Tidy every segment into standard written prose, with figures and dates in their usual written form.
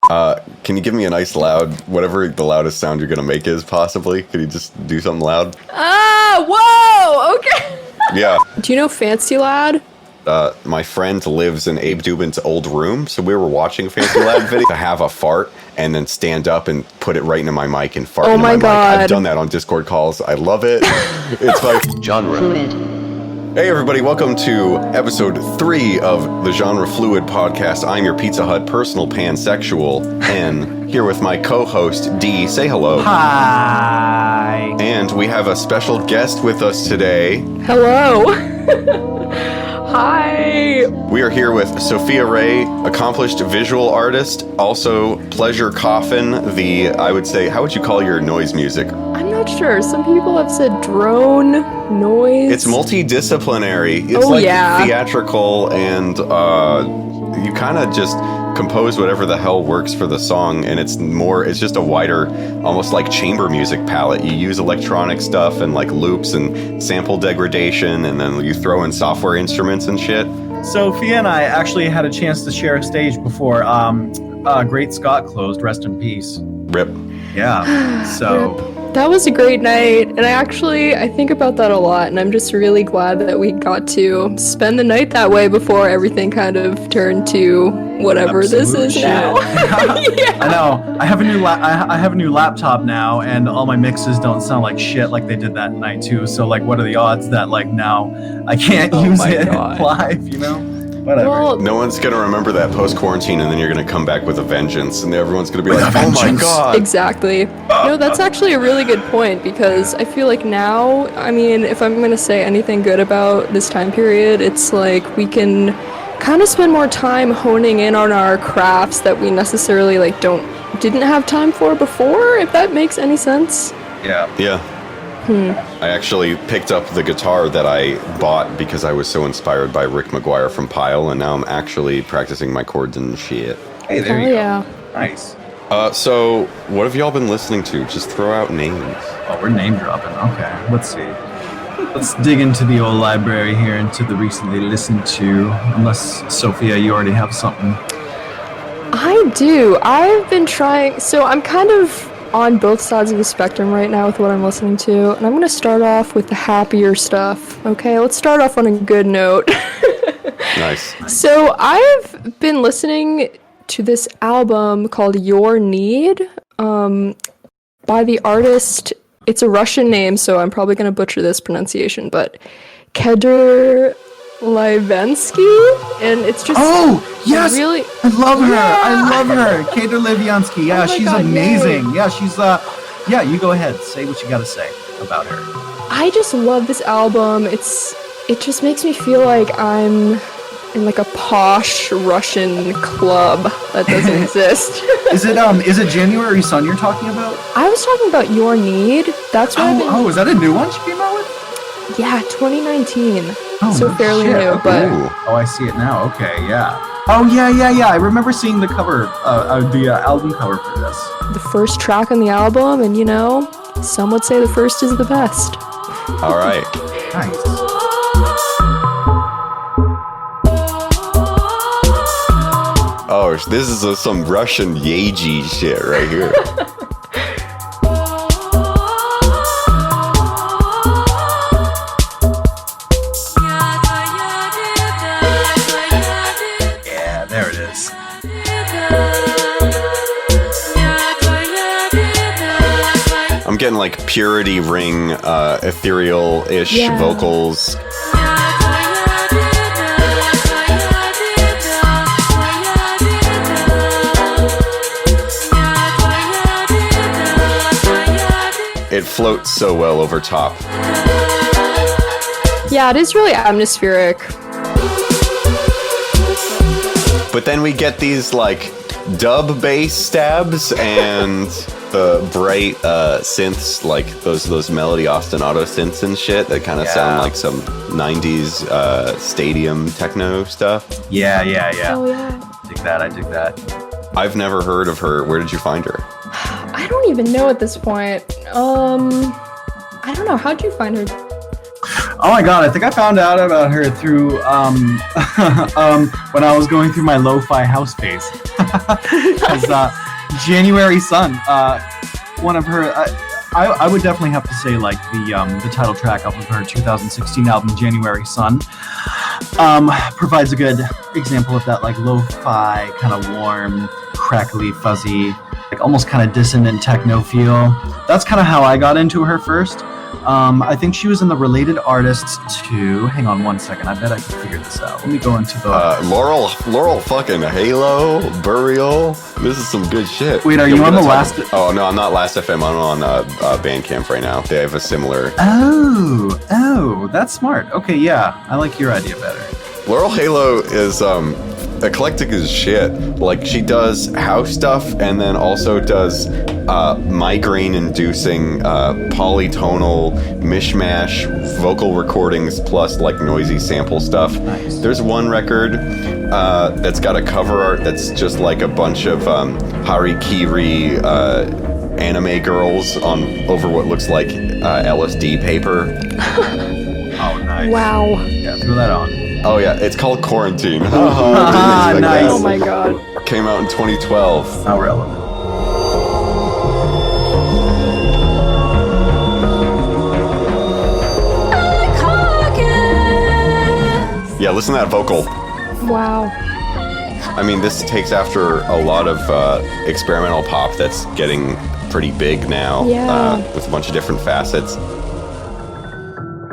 Can you give me a nice loud, whatever the loudest sound you're gonna make is, possibly? Could you just do something loud? Whoa, okay. Yeah. Do you know Fancy Lad? My friend lives in Abe Dubin's old room, so we were watching Fancy Lad video to have a fart and then stand up and put it right into my mic and fart into my mic. I've done that on Discord calls. I love it. It's like genre fluid. Hey everybody, welcome to episode 3 of the Genre Fluid podcast. I'm your Pizza Hut personal pansexual, N, here with my co-host, D. Say hello. Hi. And we have a special guest with us today. Hello. Hi. We are here with Sophia Ré, accomplished visual artist, also Pleasure Coffin, I would say, how would you call your noise music? I'm not sure. Some people have said drone, noise. It's multidisciplinary. It's theatrical, and you kind of just compose whatever the hell works for the song, and it's just a wider, almost like chamber music palette. You use electronic stuff and like loops and sample degradation, and then you throw in software instruments and shit. Sophia and I actually had a chance to share a stage before Great Scott closed, rest in peace. Rip. Yeah, so... Rip. That was a great night, and I think about that a lot, and I'm just really glad that we got to spend the night that way before everything kind of turned to whatever this is shit. Now. Yeah. I know. I have a new laptop now, and all my mixes don't sound like shit like they did that night too. So like, what are the odds that like now I can't use it live? You know. Whatever. Well, no one's going to remember that post-quarantine, and then you're going to come back with a vengeance, and everyone's going to be like, oh my god. Exactly. No, that's actually a really good point, because I feel like now, I mean, if I'm going to say anything good about this time period, it's like we can kind of spend more time honing in on our crafts that we necessarily like didn't have time for before, if that makes any sense. Yeah. Yeah. I actually picked up the guitar that I bought because I was so inspired by Rick McGuire from Pile, and now I'm actually practicing my chords and shit. Hey, there you go. Nice. So, what have y'all been listening to? Just throw out names. Oh, we're name dropping. Okay, let's see. Let's dig into the old library here, into the recently listened to. Unless, Sophia, you already have something. I do. I've been trying, so I'm kind of on both sides of the spectrum right now with what I'm listening to, and I'm going to start off with the happier stuff. Okay, let's start off on a good note. Nice. So I've been listening to this album called Your Need by the artist, it's a Russian name, so I'm probably going to butcher this pronunciation, but Kedyr Livanskiy, and it's just yes, really, I love her. I love her. Kedyr Livanskiy. Yeah, she's God, amazing. Yay. Yeah, she's yeah, you go ahead. Say what you got to say about her. I just love this album. It just makes me feel like I'm in like a posh Russian club that doesn't exist. Is it January Sun you're talking about? I was talking about Your Need. That's what is that a new one she came out with? Yeah, 2019. Oh, so fairly shit. new, but... Oh, I see it now. Okay, yeah. Oh, yeah. I remember seeing the cover, the album cover for this. The first track on the album, and some would say the first is the best. All right. Nice. Oh, this is some Russian Yeji shit right here. I'm getting like Purity Ring, ethereal-ish vocals. It floats so well over top. Yeah, it is really atmospheric. But then we get these like dub bass stabs and the bright synths, like those melody ostinato synths and shit that kind of sound like some 90s stadium techno stuff. Yeah. Oh yeah. I dig that. I've never heard of her. Where did you find her? I don't even know at this point. I don't know. How'd you find her? Oh my god, I think I found out about her through when I was going through my lo-fi house phase. Because January Sun, one of her, I would definitely have to say like the title track off of her 2016 album January Sun provides a good example of that like lo-fi, kind of warm, crackly, fuzzy, like almost kind of dissonant techno feel. That's kind of how I got into her first. I think she was in the Related Artists too. Hang on one second. I bet I can figure this out. Let me go into the Laurel fucking Halo, Burial. This is some good shit. Wait, are you on the Last? Oh no, I'm not Last FM. I'm on Bandcamp right now. They have a similar. Oh, that's smart. Okay, yeah, I like your idea better. Laurel Halo is eclectic as shit. Like she does house stuff and then also does migraine-inducing polytonal mishmash vocal recordings plus like noisy sample stuff. Nice. There's one record that's got a cover art that's just like a bunch of harikiri anime girls on over what looks like LSD paper. Oh, nice. Wow. Yeah, throw that on. Oh yeah, it's called Quarantine. Nice. Oh my god. Came out in 2012. How relevant. Yeah, listen to that vocal. Wow. I mean, this takes after a lot of experimental pop that's getting pretty big now. Yeah. With a bunch of different facets.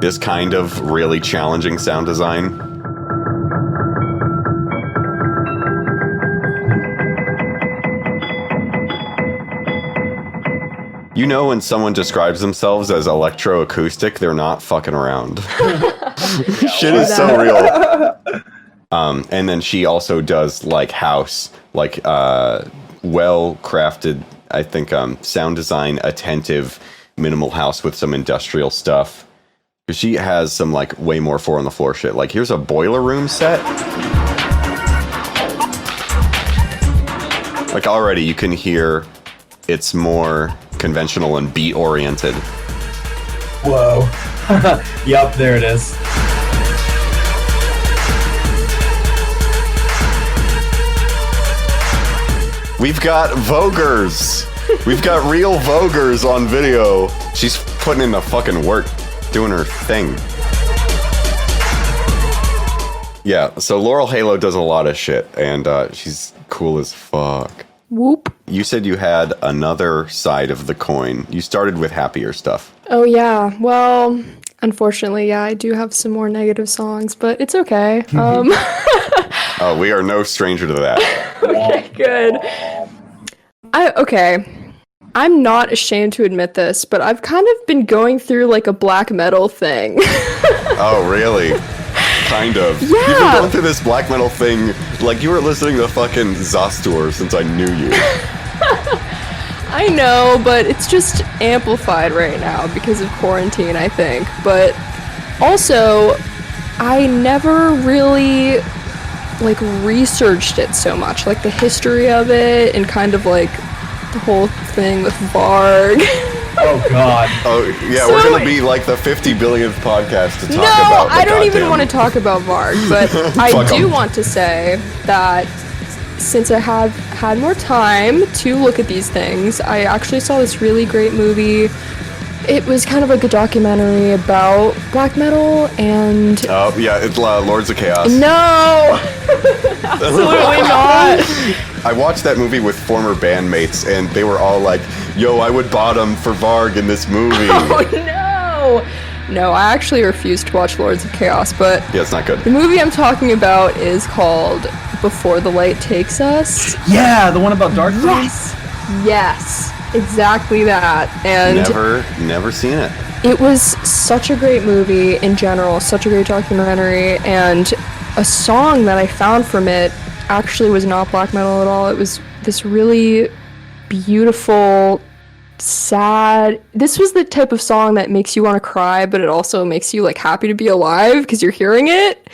This kind of really challenging sound design. You know when someone describes themselves as electroacoustic, they're not fucking around. Shit is so real. And then she also does like house, like well-crafted, I think, sound design, attentive, minimal house with some industrial stuff. Because she has some like way more four on the floor shit. Like here's a boiler room set. Like already you can hear it's more conventional and beat oriented. Whoa. Yup, there it is. We've got Vogers. We've got real Vogers on video. She's putting in the fucking work, doing her thing. Yeah, so Laurel Halo does a lot of shit, and she's cool as fuck. Whoop. You said you had another side of the coin. You started with happier stuff. Oh yeah, well, unfortunately, yeah, I do have some more negative songs, but it's okay. Oh, we are no stranger to that. Okay, good. I'm not ashamed to admit this, but I've kind of been going through like a black metal thing. Oh, really? Kind of. Yeah. You've been going through this black metal thing like you were listening to fucking Zastor since I knew you. I know, but it's just amplified right now because of quarantine, I think. But also, I never really like researched it so much, like the history of it and kind of like the whole thing with Varg. Oh god. Oh yeah, So- we're gonna be like the 50 billionth podcast to talk No, about. I don't even want to talk about Varg, but I Fuck do 'em. want to say that since I have had more time to look at these things, I actually saw this really great movie. It was kind of like a documentary about black metal and... Oh yeah, it's Lords of Chaos. No! Absolutely not! I watched that movie with former bandmates, and they were all like, "Yo, I would bottom for Varg in this movie." Oh no! No, I actually refused to watch Lords of Chaos, but Yeah, it's not good. the movie I'm talking about is called Before the Light Takes Us. Yeah, the one about Dark Throne? Yes, exactly that. And Never seen it. it was such a great movie in general, such a great documentary, and a song that I found from it actually was not black metal at all. It was this really beautiful, sad... This was the type of song that makes you want to cry, but it also makes you like happy to be alive because you're hearing it.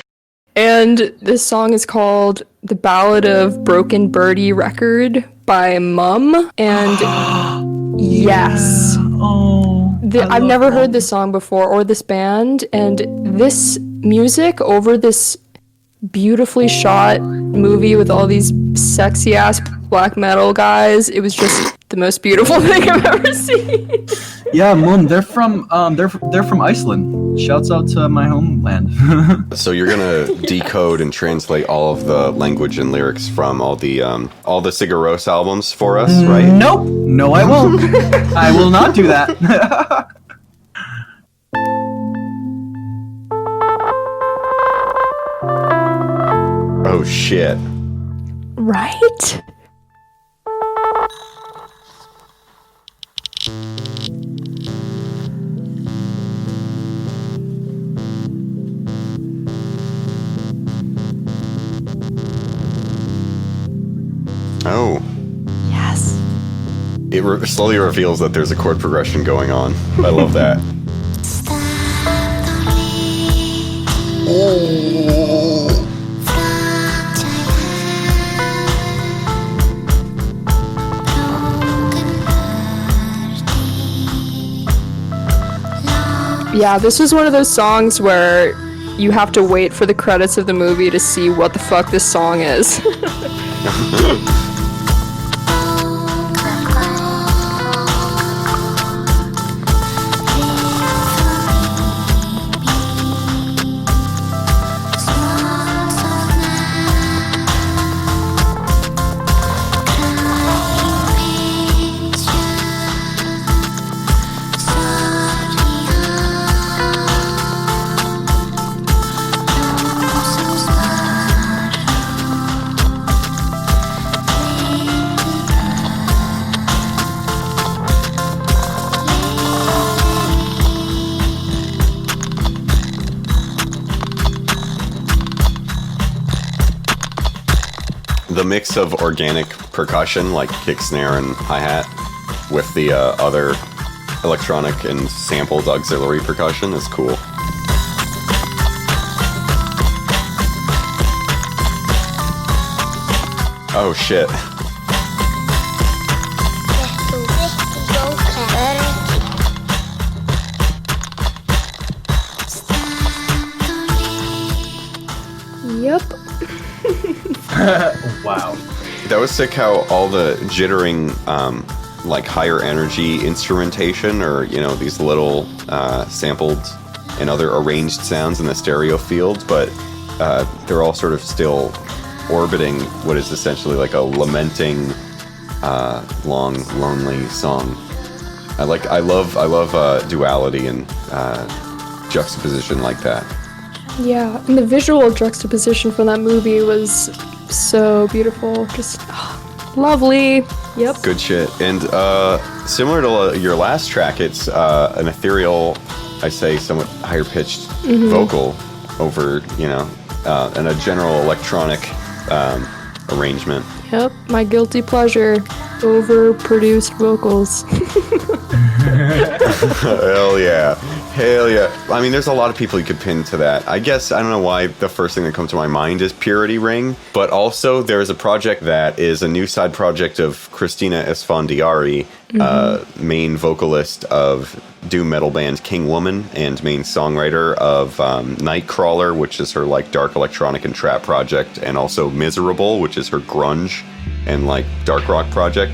And this song is called The Ballad of Broken Birdie Record by Mum. And yes. Oh. I've never heard this song before or this band, and this music over this beautifully shot movie with all these sexy ass black metal guys. It was just the most beautiful thing I've ever seen. Yeah, Moon, they're from Iceland. Shouts out to my homeland. So you're gonna decode and translate all of the language and lyrics from all the Sigur Rós albums for us, right? Nope. No, I won't. I will not do that. Oh shit. Right? Oh. Yes. It slowly reveals that there's a chord progression going on. I love that. Yeah, this was one of those songs where you have to wait for the credits of the movie to see what the fuck this song is. The mix of organic percussion, like kick, snare, and hi-hat, with the other electronic and sampled auxiliary percussion is cool. Oh shit. Yep. Wow. That was sick how all the jittering, like higher energy instrumentation, or, you know, these little sampled and other arranged sounds in the stereo field, but they're all sort of still orbiting what is essentially like a lamenting, long, lonely song. I love duality and juxtaposition like that. Yeah, and the visual juxtaposition from that movie was so beautiful. Just lovely. Yep. Good shit. And similar to your last track, it's an ethereal, I say somewhat higher pitched vocal over, you know, and a general electronic arrangement. Yep, my guilty pleasure. Overproduced vocals. Hell yeah. Hell yeah. I mean, there's a lot of people you could pin to that. I guess, I don't know why the first thing that comes to my mind is Purity Ring, but also there's a project that is a new side project of Christina Esfandiari, main vocalist of doom metal band King Woman and main songwriter of Nightcrawler, which is her like dark electronic and trap project, and also Miserable, which is her grunge and like dark rock project.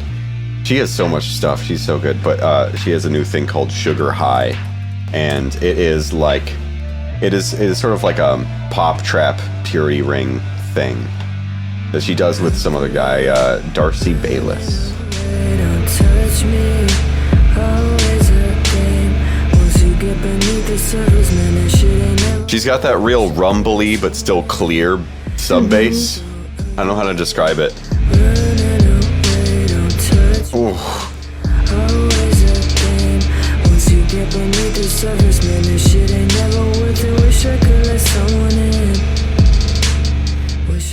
She has so much stuff. She's so good, but she has a new thing called Sugar High. And it is sort of like a pop trap Purity Ring thing that she does with some other guy, Darcy Bayless. She's got that real rumbly but still clear sub bass. I don't know how to describe it. Ooh.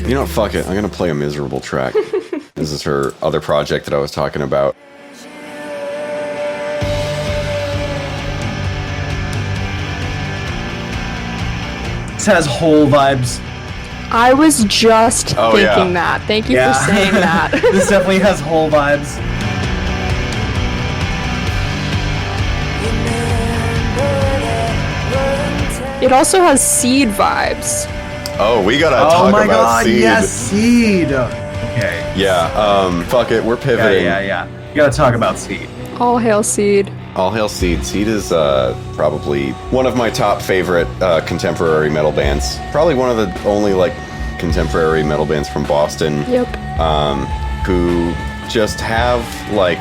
You know, fuck it. I'm gonna play a Miserable track. This is her other project that I was talking about. This has whole vibes. I was just thinking that. Thank you for saying that. This definitely has whole vibes. It also has Seed vibes. Oh, we gotta talk about God, Seed. Yes, Seed. Okay. Yeah. Fuck it. We're pivoting. Yeah. You gotta talk about Seed. All hail Seed. All hail Seed. Seed is probably one of my top favorite contemporary metal bands. Probably one of the only like contemporary metal bands from Boston. Yep. Who just have like,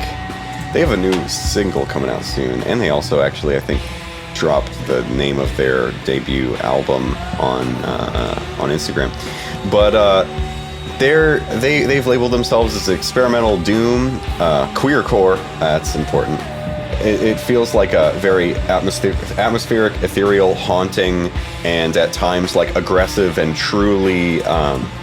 they have a new single coming out soon, and they also actually, I think, dropped the name of their debut album on Instagram. But they've labeled themselves as experimental doom, queercore. That's important. It feels like a very atmospheric, ethereal, haunting, and at times like aggressive and truly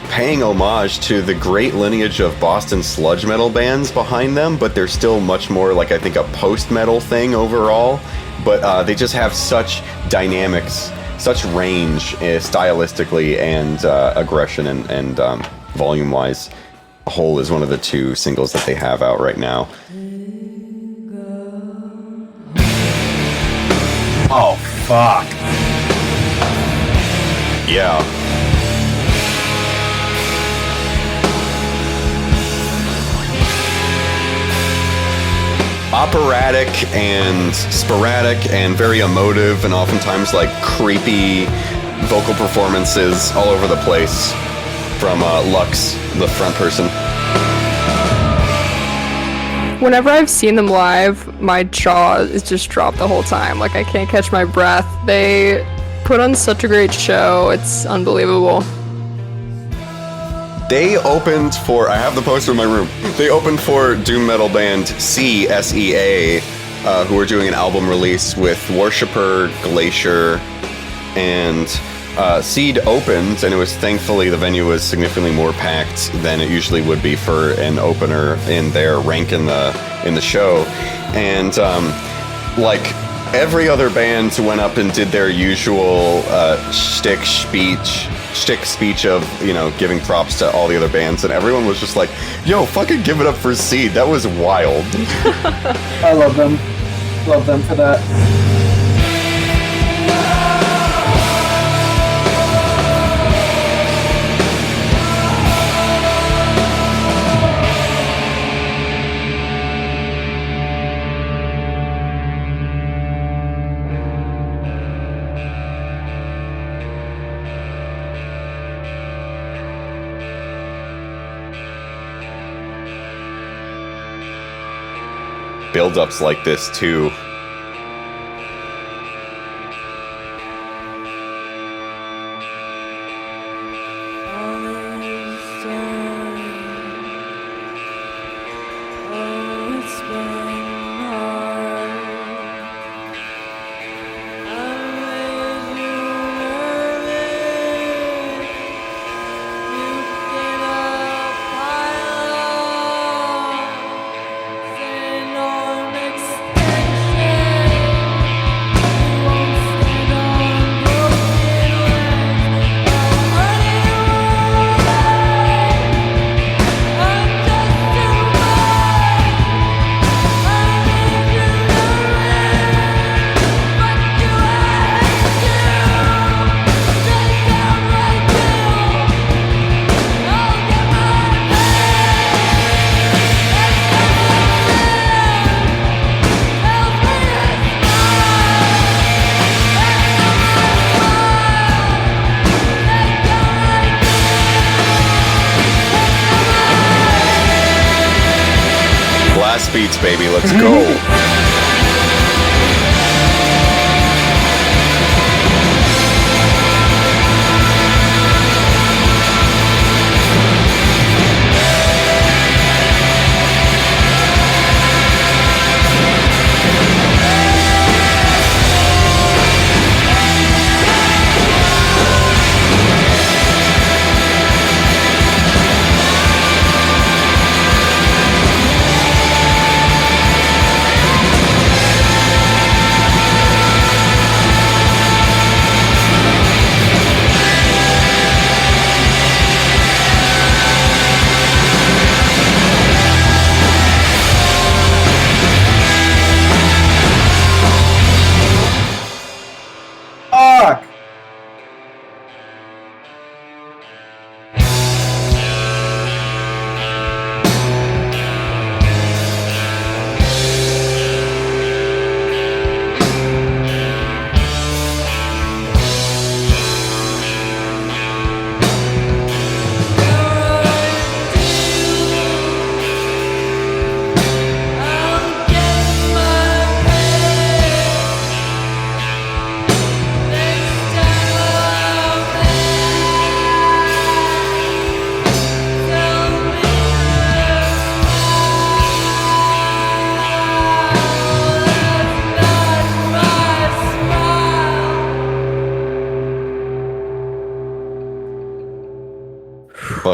paying homage to the great lineage of Boston sludge metal bands behind them, but they're still much more like, I think, a post-metal thing overall. But they just have such dynamics, such range stylistically and aggression and volume-wise. Hole is one of the 2 singles that they have out right now. Oh, fuck. Yeah. Operatic and sporadic and very emotive and oftentimes like creepy vocal performances all over the place from Lux, the front person. Whenever I've seen them live, my jaw is just dropped the whole time. Like, I can't catch my breath. They put on such a great show. It's unbelievable. They opened for, I have the poster in my room, they opened for doom metal band SEA, who were doing an album release with Worshipper, Glacier, and Seed opened, and it was, thankfully, the venue was significantly more packed than it usually would be for an opener in their rank in the show. And like every other band went up and did their usual shtick speech of, you know, giving props to all the other bands, and everyone was just like, yo, fucking give it up for Seed. That was wild. I love them for that. Build-ups like this too. Beats, baby, let's go.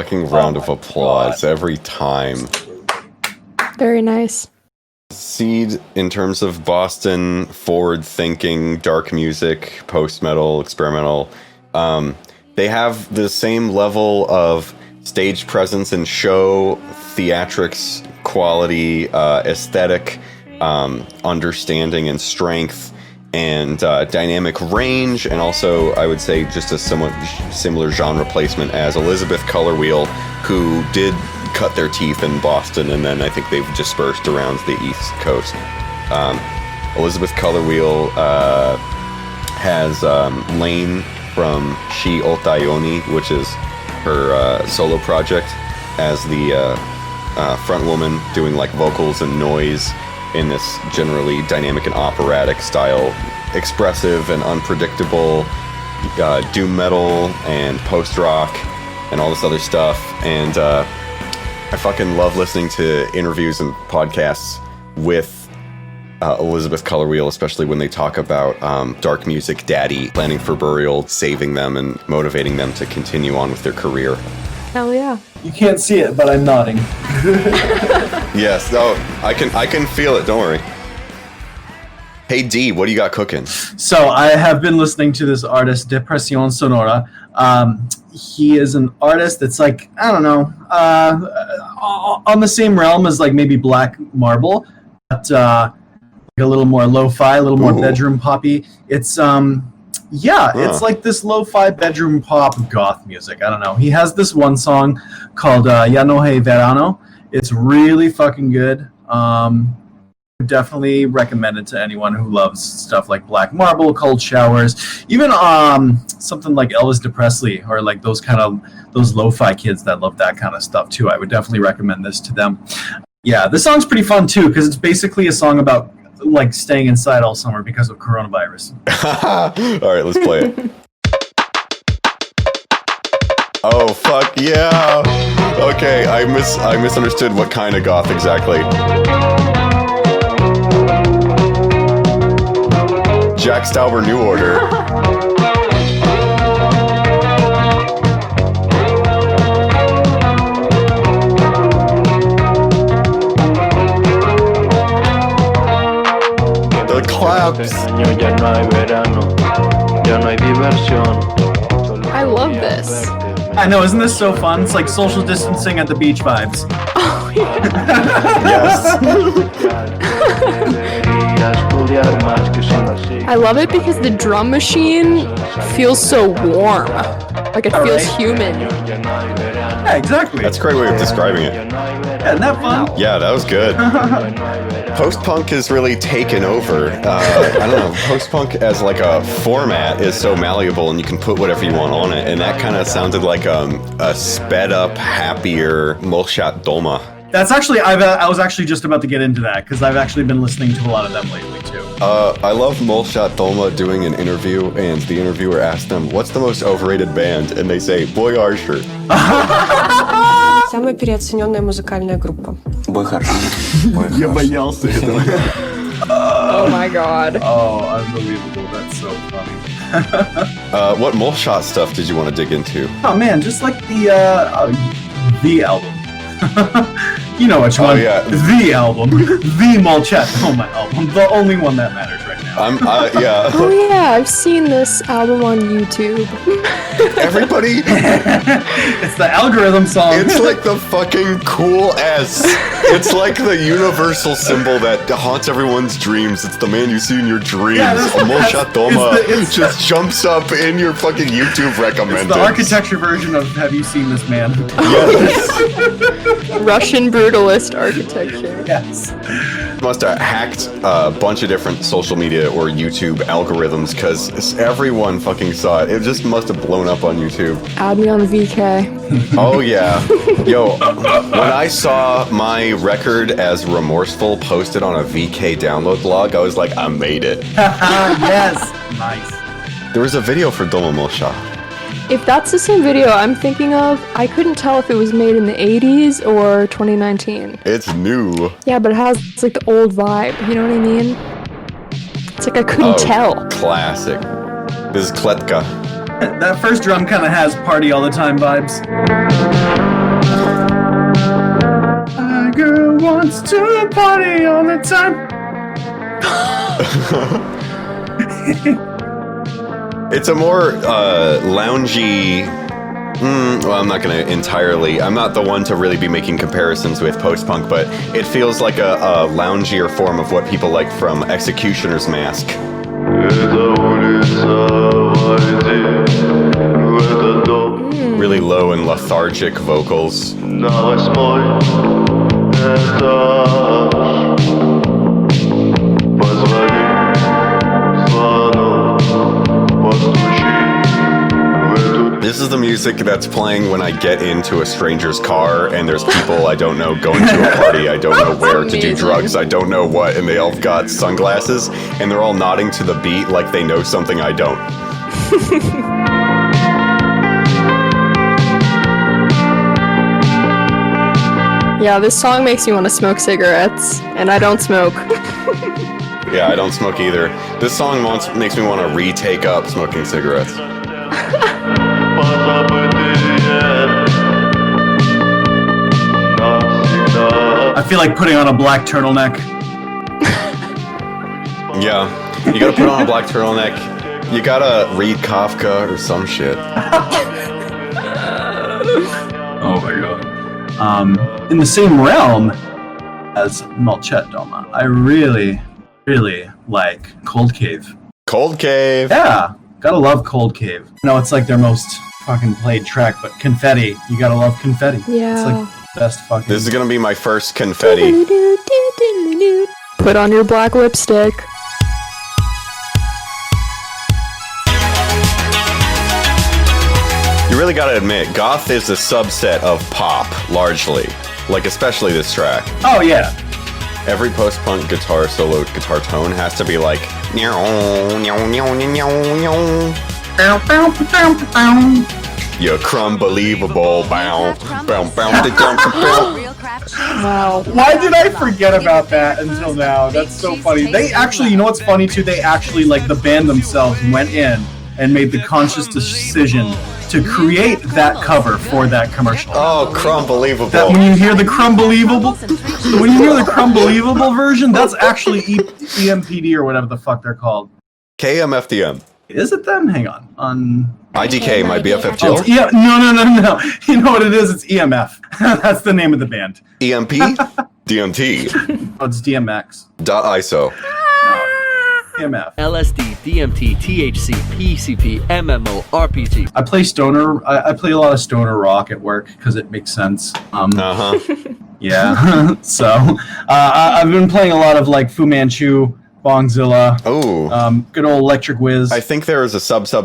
fucking round of applause every time. Very nice. Seed, in terms of Boston, forward-thinking, dark music, post-metal, experimental, they have the same level of stage presence and show, theatrics, quality, aesthetic, understanding and strength, and dynamic range, and also, I would say, just a somewhat similar genre placement as Elizabeth Colorwheel, who did cut their teeth in Boston, and then I think they've dispersed around the East Coast. Elizabeth Colorwheel has Lane from She Otayoni, which is her solo project, as the front woman doing like vocals and noise in this generally dynamic and operatic style, expressive and unpredictable, doom metal and post-rock and all this other stuff. And I fucking love listening to interviews and podcasts with Elizabeth Colorwheel, especially when they talk about dark music daddy, planning for burial, saving them and motivating them to continue on with their career. Hell yeah. You can't see it, but I'm nodding. Yes, no, I can feel it, don't worry. Hey D, what do you got cooking? So I have been listening to this artist, Depresión Sonora. He is an artist that's like, I don't know, on the same realm as like maybe Black Marble, but like a little more lo-fi, a little more bedroom poppy. It's it's like this lo-fi bedroom pop goth music. I don't know. He has this one song called Ya no hay verano. It's really fucking good. Definitely recommend it to anyone who loves stuff like Black Marble, Cold Showers, even something like Elvis Presley, or like those lo-fi kids that love that kind of stuff too. I would definitely recommend this to them. Yeah, this song's pretty fun too, because it's basically a song about like staying inside all summer because of coronavirus. All right, let's play it. Oh fuck yeah! Okay, I misunderstood what kind of goth exactly. Jack Stauber New Order. The claps. I love this. I know, isn't this so fun? It's like social distancing at the beach vibes. Oh, yeah. I love it because the drum machine feels so warm. Like it feels human. Yeah, exactly. That's a great way of describing it. Yeah, isn't that fun? Yeah, that was good. Post-punk is really taken over. I don't know, post-punk as like a format is so malleable and you can put whatever you want on it. And that kind of sounded like a sped-up, happier Molchat Doma. That's actually, I was actually just about to get into that, because I've actually been listening to a lot of them lately too. I love Molchat Doma doing an interview, and the interviewer asked them, what's the most overrated band? And they say, Boy Archer. Самая переоцененная музыкальная группа. Я боялся этого. Oh my god. Oh, unbelievable. That's so funny. What Molchat stuff did you want to dig into? Oh man, just like the album. You know which one? Oh yeah, the album, the Molchat Doma album, the only one that matters right now. Yeah. Oh yeah, I've seen this album on YouTube. Everybody, it's the algorithm song. It's like the fucking cool S. It's like the universal symbol that haunts everyone's dreams. It's the man you see in your dreams. Yeah, Molchat Doma just jumps up in your fucking YouTube recommended. It's the architecture version of Have You Seen This Man? Yes. Russian brutalist architecture. Yes. Must have hacked a bunch of different social media or YouTube algorithms because everyone fucking saw it. It just must have blown up on YouTube. Add me on VK. Oh yeah. Yo, when I saw my record as Remorseful posted on a VK download blog, I was like, I made it. Yes. Nice. There was a video for Doma Molchat. If that's the same video I'm thinking of, I couldn't tell if it was made in the 80s or 2019. It's new. Yeah, but it has like the old vibe, you know what I mean? It's like I couldn't tell. Classic. This is Kletka. That first drum kind of has party all the time vibes. girl wants to party all the time. It's a more loungy. Well, I'm not going to entirely. I'm not the one to really be making comparisons with post-punk, but it feels like a loungier form of what people like from Executioner's Mask. Really low and lethargic vocals. This is the music that's playing when I get into a stranger's car and there's people I don't know going to a party. I don't know where to do drugs. I don't know what. And they all got sunglasses and they're all nodding to the beat like they know something I don't. Yeah, this song makes me want to smoke cigarettes, and I don't smoke. Yeah, I don't smoke either. This song makes me want to retake up smoking cigarettes. I feel like putting on a black turtleneck. Yeah, you gotta put on a black turtleneck. You gotta read Kafka or some shit. Oh my god. In the same realm as Molchat Doma, I really, really like Cold Cave. Cold Cave! Yeah, gotta love Cold Cave. No, it's like their most fucking played track, but Confetti, you gotta love Confetti. Yeah. It's like the best fucking... This is gonna be my first Confetti. Put on your black lipstick. You really gotta admit, goth is a subset of pop, largely. Like, especially this track. Oh, yeah. Every post-punk guitar solo guitar tone has to be like... You Crumbelievable. Bow. Wow. Why did I forget about that until now? That's so funny. They actually, you know what's funny too? They actually, like, the band themselves went in and made the conscious decision to create that cover for that commercial. Oh, Crumbelievable. That when you hear the Crumbelievable version, that's actually EMPD or whatever the fuck they're called. KMFDM. Is it them? Hang on. IDK, my BFF Jill. Yeah, no. You know what it is? It's EMF. That's the name of the band. EMP? DMT. Oh, it's DMX. .iso. EMF. LSD, DMT, THC, PCP, MMO, RPG. I play stoner. I play a lot of stoner rock at work because it makes sense. Yeah. So I've been playing a lot of like Fu Manchu, Bongzilla. Oh. Good old Electric Whiz. I think there is a subgenre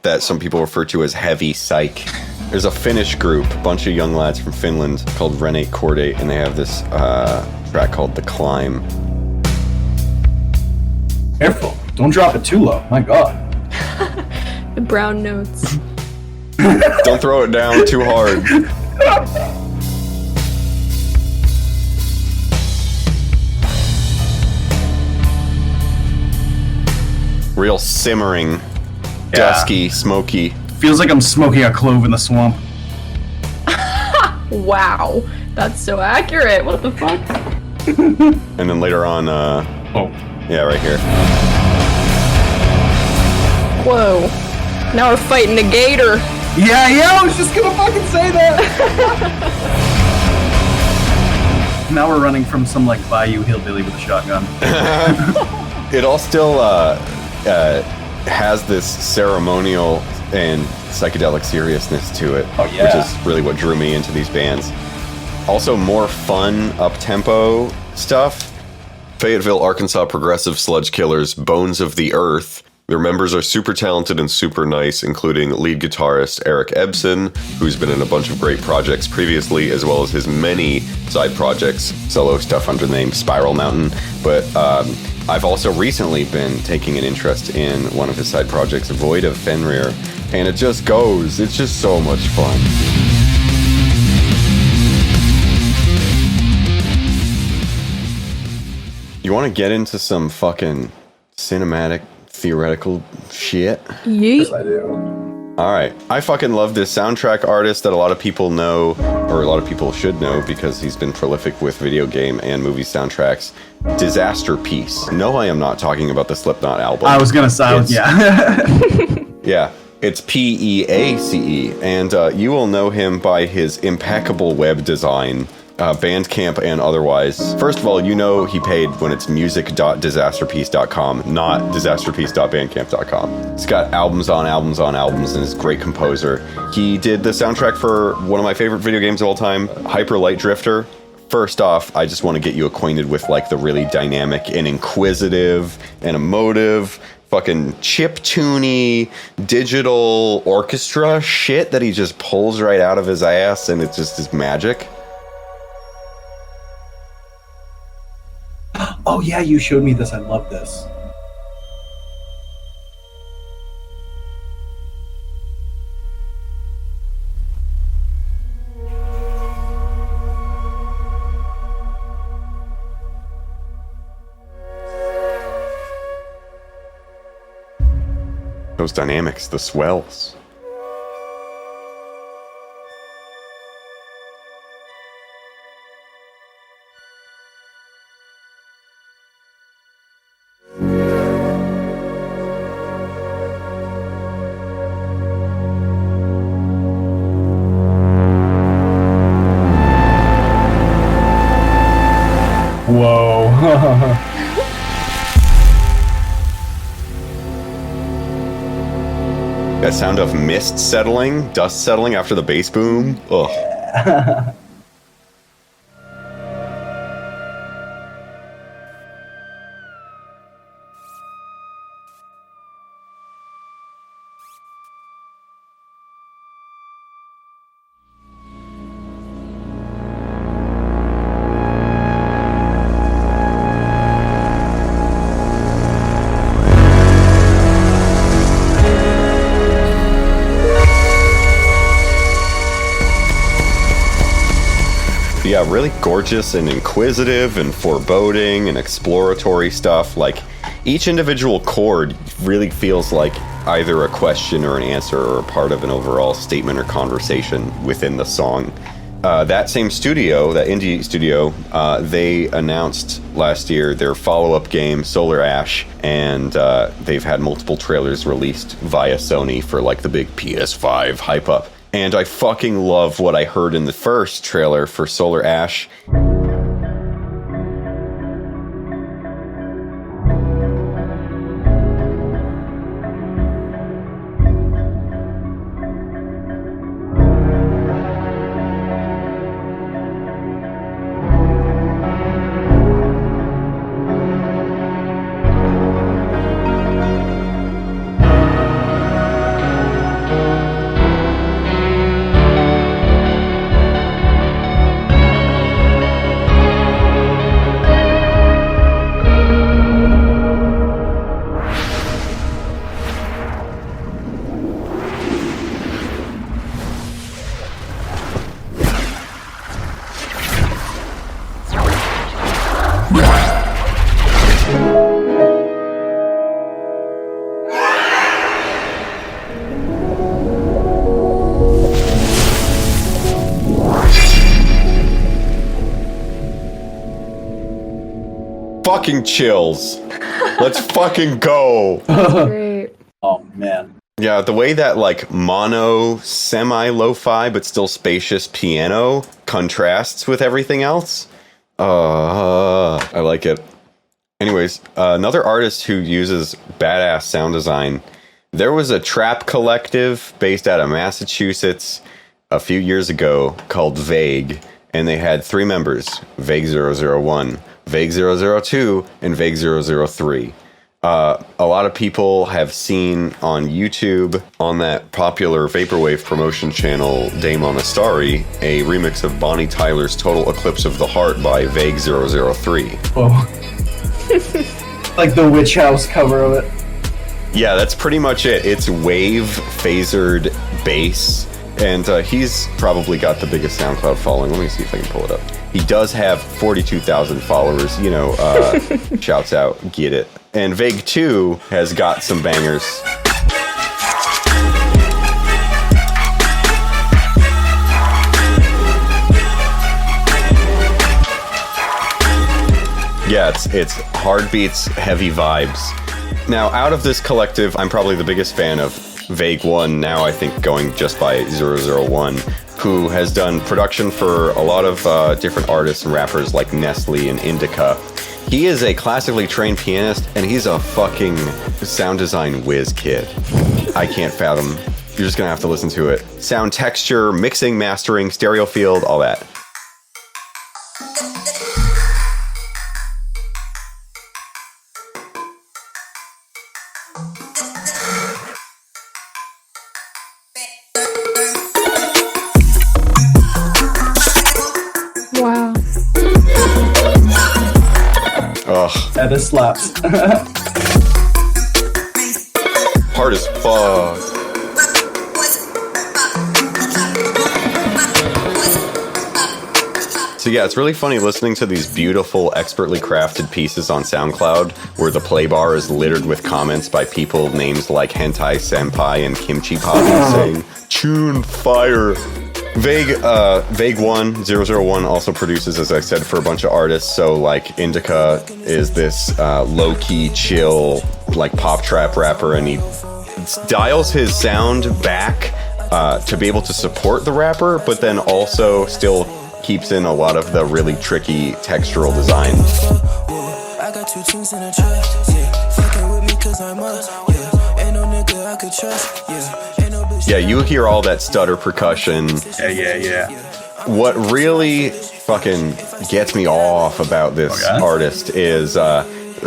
that some people refer to as heavy psych. There's a Finnish group, a bunch of young lads from Finland called Renate, Cordate, and they have this track called The Climb. Careful. Don't drop it too low. My god. The brown notes. Don't throw it down too hard. Real simmering, dusky, smoky. Feels like I'm smoking a clove in the swamp. Wow. That's so accurate. What the fuck? And then later on, yeah, right here. Whoa. Now we're fighting a gator. Yeah, I was just gonna fucking say that. Now we're running from some like bayou hillbilly with a shotgun. It all still has this ceremonial and psychedelic seriousness to it, which is really what drew me into these bands. Also, more fun, up-tempo stuff. Fayetteville, Arkansas progressive sludge killers, Bones of the Earth. Their members are super talented and super nice, including lead guitarist Eric Ebsen, who's been in a bunch of great projects previously, as well as his many side projects, solo stuff under the name Spiral Mountain. But I've also recently been taking an interest in one of his side projects, Void of Fenrir, and it just goes. It's just so much fun. You want to get into some fucking cinematic, theoretical shit? Yeet. Yes, I do. Alright, I fucking love this soundtrack artist that a lot of people know or a lot of people should know because he's been prolific with video game and movie soundtracks, Disasterpeace. No, I am not talking about the Slipknot album. I was gonna say, yeah. Yeah, it's Peace, and you will know him by his impeccable web design, Bandcamp and otherwise. First of all, you know he paid when it's music.disasterpeace.com, not disasterpeace.bandcamp.com. He's got albums on albums on albums and is a great composer. He did the soundtrack for one of my favorite video games of all time, Hyper Light Drifter. First off, I just want to get you acquainted with like the really dynamic and inquisitive and emotive fucking chiptune-y digital orchestra shit that he just pulls right out of his ass, and it just is magic. Oh yeah, you showed me this. I love this. Those dynamics, the swells. Whoa. That sound of mist settling, dust settling after the bass boom. Ugh. Yeah, really gorgeous and inquisitive and foreboding and exploratory stuff. Like, each individual chord really feels like either a question or an answer or a part of an overall statement or conversation within the song. That same studio, that indie studio, they announced last year their follow-up game, Solar Ash, and they've had multiple trailers released via Sony for like the big PS5 hype-up. And I fucking love what I heard in the first trailer for Solar Ash. Fucking chills. Let's fucking go. Great. Oh man. Yeah, the way that like mono, semi-lo-fi but still spacious piano contrasts with everything else. I like it. Anyways, another artist who uses badass sound design. There was a trap collective based out of Massachusetts a few years ago called Vague, and they had 3 members, Vague 001, Vague 002, and Vague 003. A lot of people have seen on YouTube, on that popular Vaporwave promotion channel, Dame on a Starry, a remix of Bonnie Tyler's Total Eclipse of the Heart by Vague 003. Oh. Like the Witch House cover of it. Yeah, that's pretty much it. It's wave phasered bass, and he's probably got the biggest SoundCloud following. Let me see if I can pull it up. He does have 42,000 followers, you know, shouts out, get it. And Vague 2 has got some bangers. Yeah, it's hard beats, heavy vibes. Now, out of this collective, I'm probably the biggest fan of Vague One, now I think going just by 001, who has done production for a lot of different artists and rappers like Nestle and Indica. He is a classically trained pianist, and he's a fucking sound design whiz kid. I can't fathom. You're just gonna have to listen to it. Sound texture, mixing, mastering, stereo field, all that. Wow. Ugh. Yeah, this slaps. Hard as fuck. So yeah, it's really funny listening to these beautiful, expertly crafted pieces on SoundCloud, where the play bar is littered with comments by people names like Hentai Senpai and Kimchi Poppy saying, "Tune fire." Vague 1 also produces, as I said, for a bunch of artists. So like Indica is this low-key, chill, like pop trap rapper, and he dials his sound back to be able to support the rapper, but then also still keeps in a lot of the really tricky textural design. I got 2 tunes in a track, yeah. Fucking with me 'cause I'm up, yeah. Ain't no nigga I could trust, yeah. Ain't no bitch. Yeah, you hear all that stutter percussion. Yeah. What really fucking gets me off about this artist is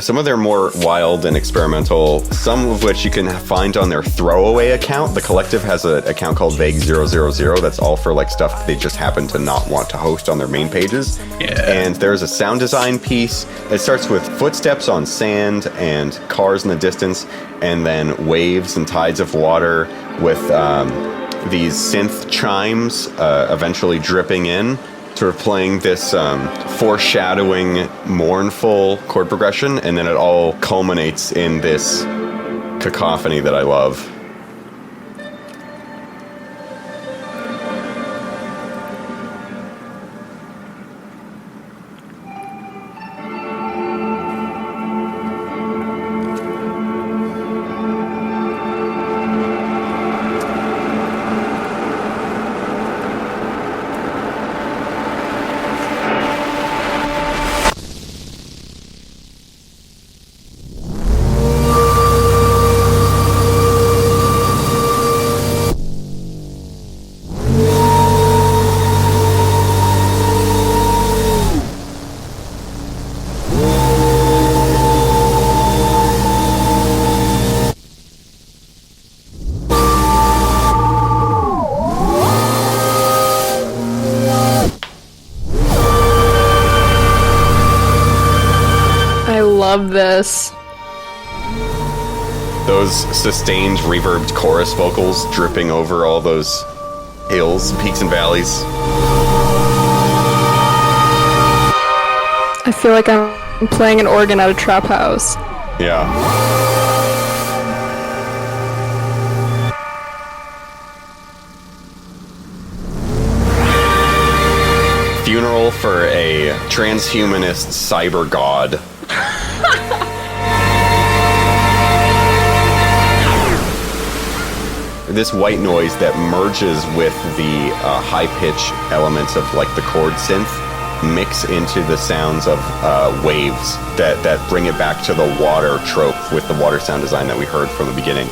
some of their more wild and experimental, some of which you can find on their throwaway account. The collective has an account called Vague 000 that's all for like stuff they just happen to not want to host on their main pages. Yeah. And there's a sound design piece. It starts with footsteps on sand and cars in the distance, and then waves and tides of water with these synth chimes eventually dripping in, sort of playing this foreshadowing, mournful chord progression, and then it all culminates in this cacophony that I love. Love this. Those sustained, reverbed chorus vocals dripping over all those hills, peaks, and valleys. I feel like I'm playing an organ at a trap house. Yeah. Funeral for a transhumanist cyber god. This white noise that merges with the high-pitch elements of like the chord synth mix into the sounds of waves that bring it back to the water trope with the water sound design that we heard from the beginning.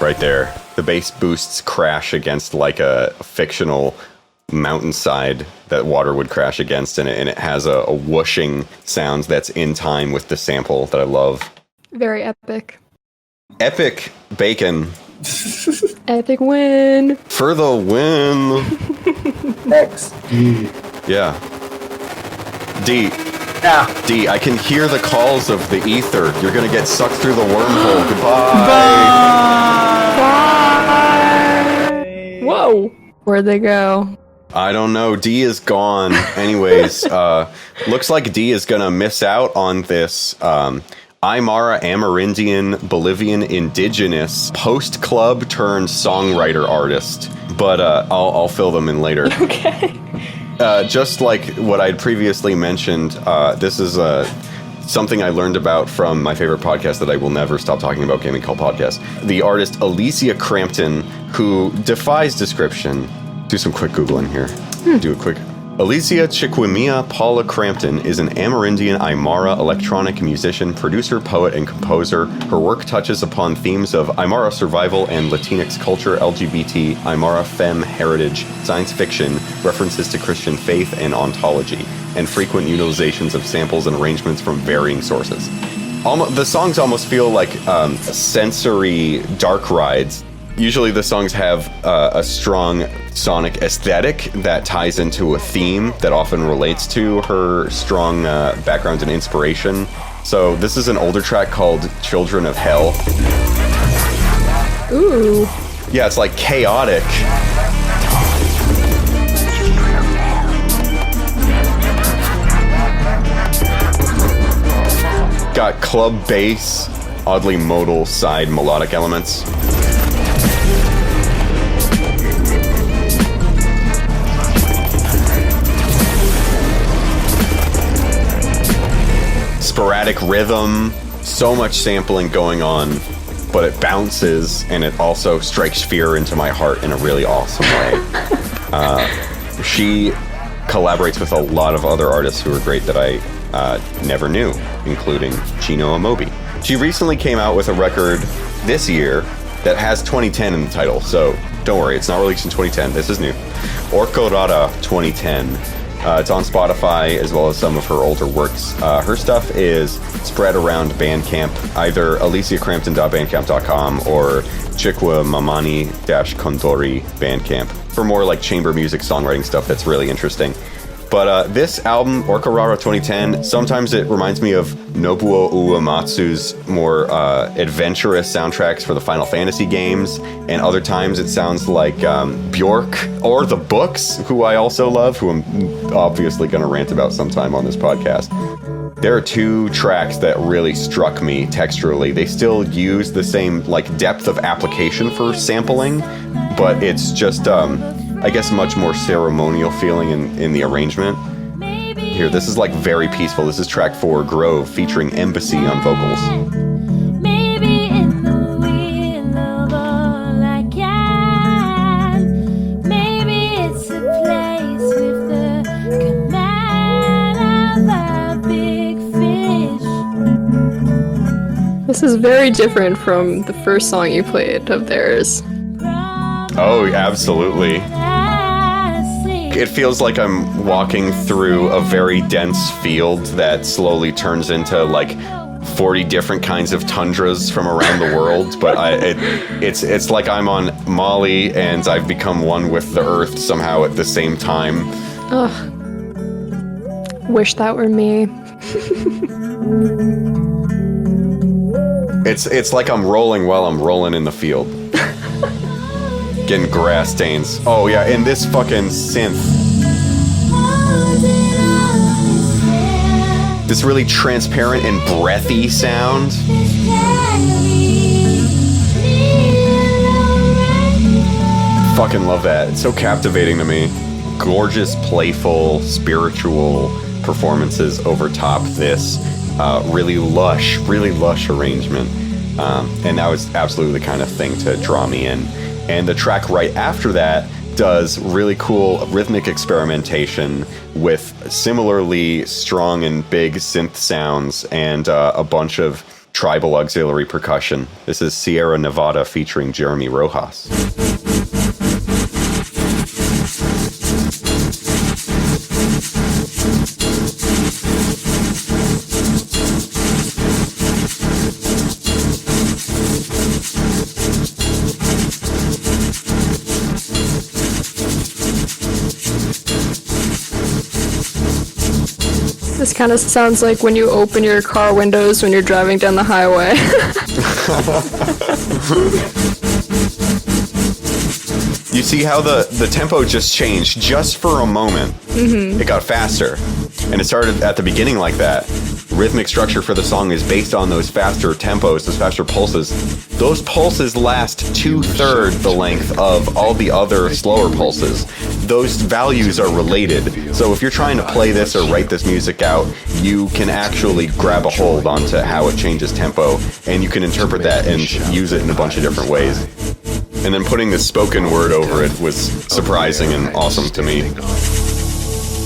Right there. The bass boosts crash against like a fictional mountainside that water would crash against, and it has a whooshing sound that's in time with the sample that I love. Very epic. Epic bacon. Epic win. For the win. X. Yeah. D. Yeah. D, I can hear the calls of the ether. You're gonna get sucked through the wormhole. Goodbye. Bye. Whoa. Where'd they go? I don't know. D is gone. Anyways, looks like D is gonna miss out on this Aymara Amerindian Bolivian indigenous post-club turned songwriter artist. But I'll fill them in later. Okay. Just like what I'd previously mentioned, this is something I learned about from my favorite podcast that I will never stop talking about, Gaming Cult Podcast. The artist Alicia Crampton, who defies description. Do some quick Googling here. Do a quick... Alicia Chiquimia Paula Crampton is an Amerindian Aymara electronic musician, producer, poet, and composer. Her work touches upon themes of Aymara survival and Latinx culture, LGBT, Aymara femme heritage, science fiction, references to Christian faith and ontology, and frequent utilizations of samples and arrangements from varying sources. The songs almost feel like sensory dark rides. Usually the songs have a strong sonic aesthetic that ties into a theme that often relates to her strong background and inspiration. So this is an older track called Children of Hell. Ooh. Yeah, it's like chaotic. Got club bass, oddly modal side melodic elements. Sporadic rhythm, so much sampling going on, but it bounces and it also strikes fear into my heart in a really awesome way. She collaborates with a lot of other artists who are great that I never knew, including Chino Amobi. She recently came out with a record this year that has 2010 in the title, so don't worry, it's not released in 2010, this is new. Orkorara 2010. It's on Spotify as well as some of her older works. Her stuff is spread around Bandcamp, either aliciacrampton.bandcamp.com or chikwamamani-kondori Bandcamp for more like chamber music songwriting stuff that's really interesting. But this album, Orkorara 2010, sometimes it reminds me of Nobuo Uematsu's more adventurous soundtracks for the Final Fantasy games, and other times it sounds like Bjork or The Books, who I also love, who I'm obviously going to rant about sometime on this podcast. There are two tracks that really struck me texturally. They still use the same like depth of application for sampling, but it's just... I guess much more ceremonial feeling in the arrangement. Here, this is like very peaceful. This is track 4, Grove, featuring Embassy on vocals. Maybe in the wheel of all I can. Maybe it's a place with the command of a big fish. This is very different from the first song you played of theirs. Oh, absolutely. It feels like I'm walking through a very dense field that slowly turns into like 40 different kinds of tundras from around the world. But it's like I'm on Molly and I've become one with the earth somehow at the same time. Ugh. Wish that were me. It's like I'm rolling while I'm rolling in the field. Getting grass stains. Oh yeah, and this fucking synth. This really transparent and breathy sound. Fucking love that. It's so captivating to me. Gorgeous, playful, spiritual performances over top this really lush arrangement. And that was absolutely the kind of thing to draw me in. And the track right after that does really cool rhythmic experimentation with similarly strong and big synth sounds and a bunch of tribal auxiliary percussion. This is Sierra Nevada featuring Jeremy Rojas. This kind of sounds like when you open your car windows when you're driving down the highway. You see how the tempo just changed just for a moment. Mm-hmm. It got faster. And it started at the beginning like that. rhythmic structure for the song is based on those faster tempos, those faster pulses. Those pulses last 2/3 the length of all the other slower pulses. Those values are related. So if you're trying to play this or write this music out, you can actually grab a hold onto how it changes tempo, and you can interpret that and use it in a bunch of different ways. And then putting the spoken word over it was surprising and awesome to me.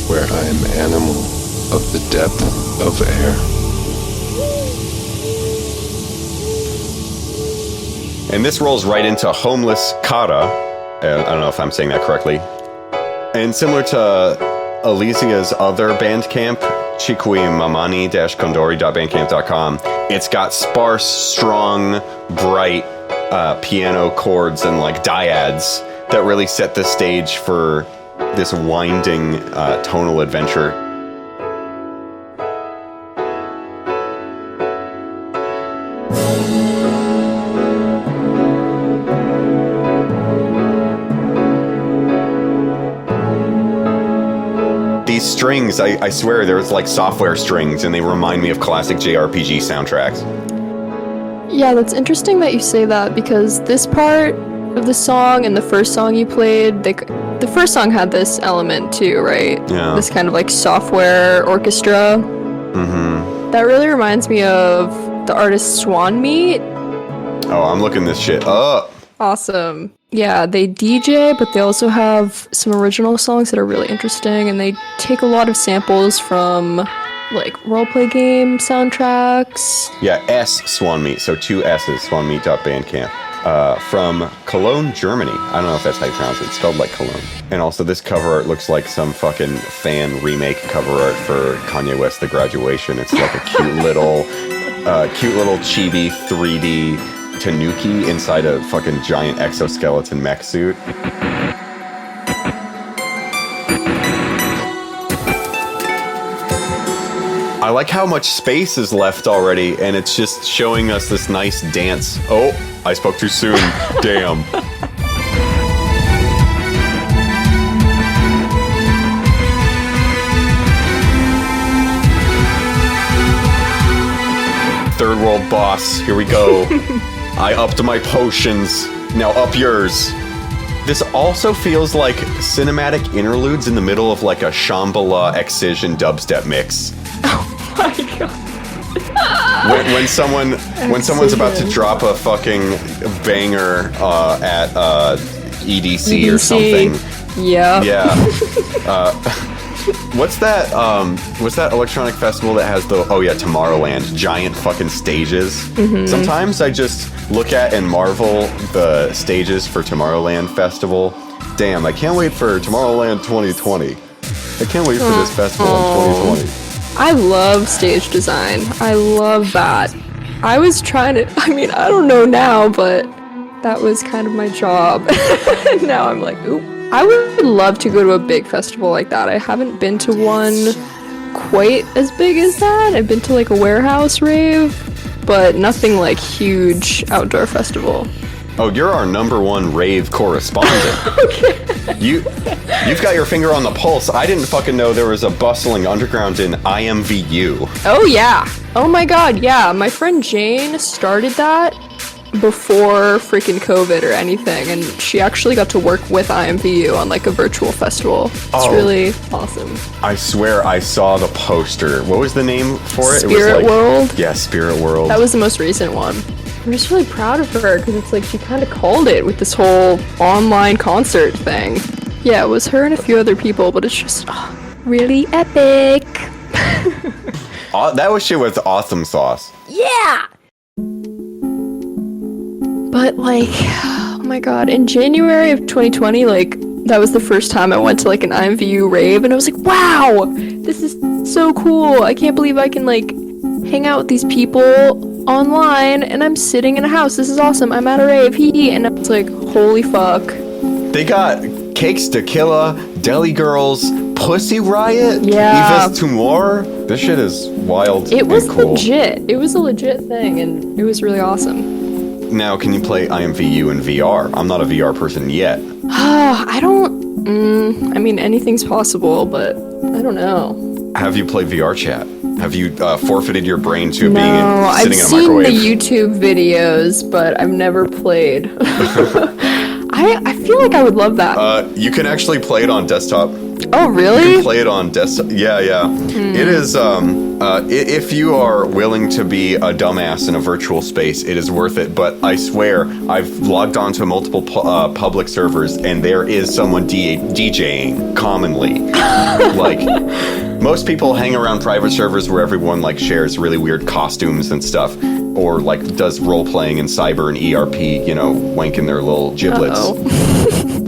Where I am animal of the depth of air. And this rolls right into Homeless Kata. I don't know if I'm saying that correctly. And similar to Alicia's other Bandcamp, chiquiamamani-kondori.bandcamp.com, it's got sparse, strong, bright piano chords and like dyads that really set the stage for this winding tonal adventure. These strings, I swear, there's like software strings, and they remind me of classic JRPG soundtracks. Yeah, that's interesting that you say that, because this part of the song and the first song you played, the first song had this element too, right? Yeah. This kind of like software orchestra. Mm-hmm. That really reminds me of the artist Swan Meat. Oh, I'm looking this shit up. Awesome. Yeah, they DJ, but they also have some original songs that are really interesting, and they take a lot of samples from like roleplay game soundtracks. Yeah, S Swan Meat, so 2 S's, swanmeat.bandcamp. From Cologne, Germany. I don't know if that's how you pronounce it. It's spelled like Cologne. And also this cover art looks like some fucking fan remake cover art for Kanye West The Graduation. It's like a cute little chibi 3D tanuki inside a fucking giant exoskeleton mech suit. I like how much space is left already, and it's just showing us this nice dance. Oh, I spoke too soon. Damn. Third world boss, here we go. I upped my potions, now up yours. This also feels like cinematic interludes in the middle of like a Shambhala Excision dubstep mix. My God. When someone's about to drop a fucking banger at EDC or something. Yeah. Yeah. What's that electronic festival that has Tomorrowland, giant fucking stages? Mm-hmm. Sometimes I just look at and marvel the stages for Tomorrowland Festival. Damn, I can't wait for Tomorrowland 2020. I can't wait for this festival in 2020. I love stage design. I love that. I was trying to, I don't know now, but that was kind of my job. Now I'm like, ooh. I would love to go to a big festival like that. I haven't been to one quite as big as that. I've been to like a warehouse rave, but nothing like huge outdoor festival. Oh, you're our #1 rave correspondent. Okay. You've got your finger on the pulse. I didn't fucking know there was a bustling underground in IMVU. Oh yeah. Oh my God, yeah. My friend Jane started that before freaking COVID or anything, and she actually got to work with IMVU on like a virtual festival. It's really awesome. I swear I saw the poster. What was the name for it? Spirit World? Yeah, Spirit World. That was the most recent one. I'm just really proud of her because it's like she kind of called it with this whole online concert thing. Yeah, it was her and a few other people, but it's just really epic. That was shit with awesome sauce. Yeah! But like, oh my God, in January of 2020, like, that was the first time I went to like an IMVU rave, and I was like, wow, this is so cool. I can't believe I can like hang out with these people online, and I'm sitting in a house. This is awesome. I'm at a rave, and I was like, holy fuck. They got Cakes Tequila, Deli Girls, Pussy Riot, yeah. Evis Tumor. This shit is wild. It was and cool. legit. It was a legit thing, and it was really awesome. Now, can you play IMVU in VR? I'm not a VR person yet. I don't. Anything's possible, but I don't know. Have you played VR chat? Have you forfeited your brain to being sitting I've in a seen microwave? the YouTube videos, but I've never played. I feel like I would love that. You can actually play it on desktop. Oh, really? You can play it on desktop. Yeah. It is, if you are willing to be a dumbass in a virtual space, it is worth it. But I swear, I've logged on to multiple public servers, and there is someone DJing commonly. Like, most people hang around private servers where everyone, like, shares really weird costumes and stuff, or, like, does role-playing in cyber and ERP, you know, wanking their little giblets.